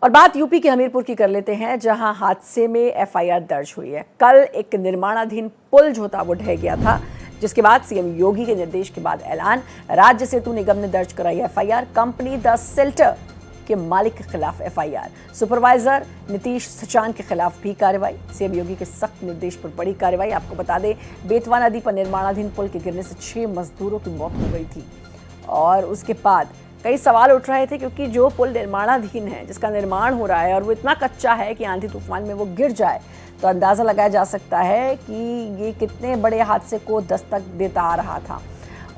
और बात यूपी के हमीरपुर की कर लेते हैं, जहां हादसे में एफआईआर दर्ज हुई है। कल एक निर्माणाधीन पुल जो था वो ढह गया था, जिसके बाद सीएम योगी के निर्देश के बाद ऐलान। राज्य सेतु निगम ने दर्ज कराई एफआईआर। कंपनी द सेल्टर के मालिक के खिलाफ एफआईआर। सुपरवाइजर नीतीश सचान के खिलाफ भी कार्रवाई। सीएम योगी के सख्त निर्देश पर बड़ी कार्रवाई। आपको बता दें, बेतवा नदी पर निर्माणाधीन पुल के गिरने से 6 मजदूरों की मौत हो गई थी और उसके बाद कई सवाल उठ रहे थे, क्योंकि जो पुल निर्माणाधीन है, जिसका निर्माण हो रहा है और वो इतना कच्चा है कि आंधी तूफान में वो गिर जाए तो अंदाज़ा लगाया जा सकता है कि ये कितने बड़े हादसे को दस्तक देता आ रहा था।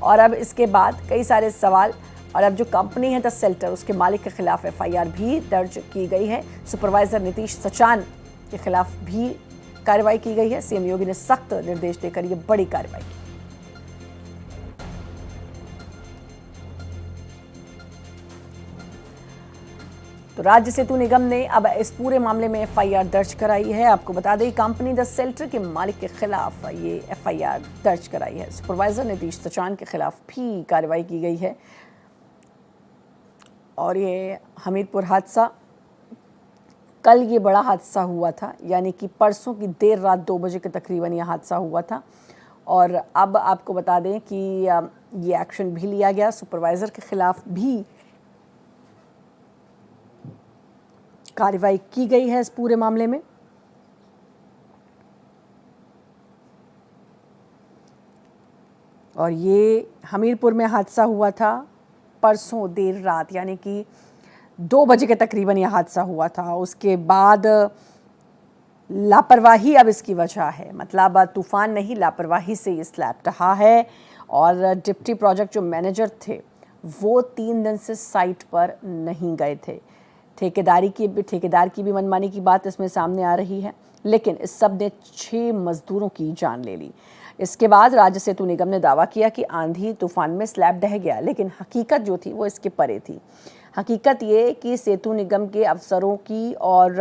और अब इसके बाद कई सारे सवाल, और अब जो कंपनी है द सेल्टर, उसके मालिक के खिलाफ एफआईआर भी दर्ज की गई है। सुपरवाइजर नीतीश सचान के खिलाफ भी कार्रवाई की गई है। सीएम योगी ने सख्त निर्देश देकर ये बड़ी कार्रवाई की। तो राज्य सेतु निगम ने अब इस पूरे मामले में एफआईआर दर्ज कराई है। आपको बता दें, कंपनी द सेल्टर के मालिक के खिलाफ ये एफआईआर दर्ज कराई है। सुपरवाइजर नीतीश सचान के खिलाफ भी कार्रवाई की गई है। और ये हमीरपुर हादसा, कल ये बड़ा हादसा हुआ था, यानी कि परसों की देर रात 2 बजे के तकरीबन ये हादसा हुआ था। और अब आपको बता दें कि ये एक्शन भी लिया गया। सुपरवाइजर के खिलाफ भी कार्रवाई की गई है इस पूरे मामले में। और ये हमीरपुर में हादसा हुआ था परसों देर रात, यानी कि 2 बजे के तकरीबन यह हादसा हुआ था। उसके बाद लापरवाही अब इसकी वजह है, मतलब तूफान नहीं, लापरवाही से ये स्लैब ढहा है। और डिप्टी प्रोजेक्ट जो मैनेजर थे वो 3 दिन से साइट पर नहीं गए थे। ठेकेदार की भी मनमानी की बात इसमें सामने आ रही है, लेकिन इस सब ने 6 मजदूरों की जान ले ली। इसके बाद राज्य सेतु निगम ने दावा किया कि आंधी तूफान में स्लैब ढह गया, लेकिन हकीकत जो थी वो इसके परे थी। हकीकत ये कि सेतु निगम के अफसरों की और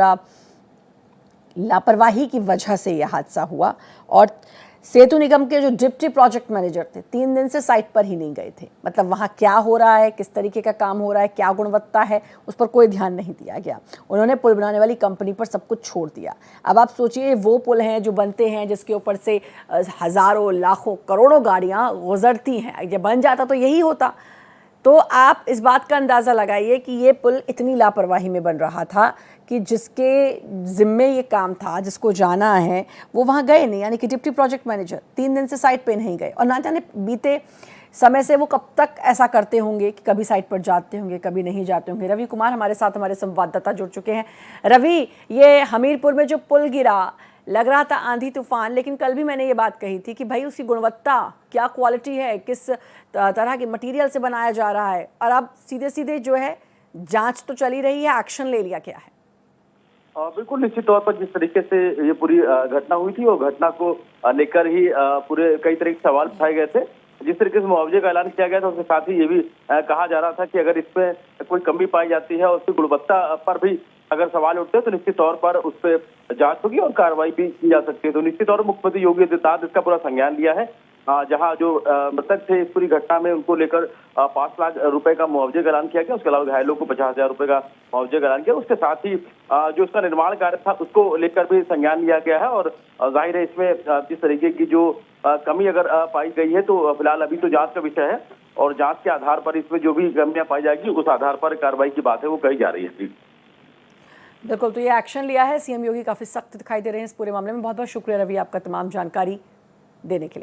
लापरवाही की वजह से यह हादसा हुआ। और सेतु निगम के जो डिप्टी प्रोजेक्ट मैनेजर थे 3 दिन से साइट पर ही नहीं गए थे। मतलब वहाँ क्या हो रहा है, किस तरीके का काम हो रहा है, क्या गुणवत्ता है, उस पर कोई ध्यान नहीं दिया गया। उन्होंने पुल बनाने वाली कंपनी पर सब कुछ छोड़ दिया। अब आप सोचिए, वो पुल हैं जो बनते हैं, जिसके ऊपर से हज़ारों, लाखों, करोड़ों गाड़ियाँ गुजरती हैं। जब बन जाता तो यही होता। तो आप इस बात का अंदाज़ा लगाइए कि ये पुल इतनी लापरवाही में बन रहा था कि जिसके ज़िम्मे ये काम था, जिसको जाना है, वो वहाँ गए नहीं। यानी कि डिप्टी प्रोजेक्ट मैनेजर 3 दिन से साइट पे नहीं गए। और ना जाने बीते समय से वो कब तक ऐसा करते होंगे कि कभी साइट पर जाते होंगे, कभी नहीं जाते होंगे। रवि कुमार हमारे साथ, हमारे संवाददाता जुड़ चुके हैं। रवि, ये हमीरपुर में जो पुल गिरा, लग रहा था आंधी तूफान, लेकिन कल भी मैंने ये बात कही थी कि भाई उसकी गुणवत्ता क्या, क्वालिटी है, किस तरह के मटेरियल से बनाया जा रहा है। और अब सीधे सीधे जो है जांच तो चली रही है, एक्शन ले लिया गया है। बिल्कुल, निश्चित तौर पर जिस तरीके से ये पूरी घटना हुई थी, वो घटना को लेकर ही पूरे कई तरह के सवाल उठाए गए थे। जिस तरीके से मुआवजे का ऐलान किया गया था, उसके साथ ही ये भी कहा जा रहा था कि अगर इसमें कोई कमी पाई जाती है और उसकी गुणवत्ता पर भी अगर सवाल उठते हैं तो निश्चित तौर पर उस पर जांच होगी और कार्रवाई भी की जा सकती है। तो निश्चित तौर पर मुख्यमंत्री योगी आदित्यनाथ इसका पूरा संज्ञान लिया है। जहां जो मृतक थे इस पूरी घटना में, उनको लेकर 5 लाख रुपए का मुआवजे का ऐलान किया गया। उसके अलावा घायलों को 50,000 रुपए का मुआवजे का ऐलान किया। उसके साथ ही जो इसका निर्माण कार्य था उसको लेकर भी संज्ञान लिया गया है। और जाहिर है इसमें जिस तरीके की जो कमी अगर पाई गई है तो फिलहाल अभी तो जांच का विषय है, और जांच के आधार पर इसमें जो भी कमियां पाई जाएगी उस आधार पर कार्रवाई की बात है वो कही जा रही है। बिल्कुल, तो ये एक्शन लिया है सीएम योगी, काफी सख्त दिखाई दे रहे हैं इस पूरे मामले में। बहुत बहुत शुक्रिया रवि, आपका तमाम जानकारी देने के लिए।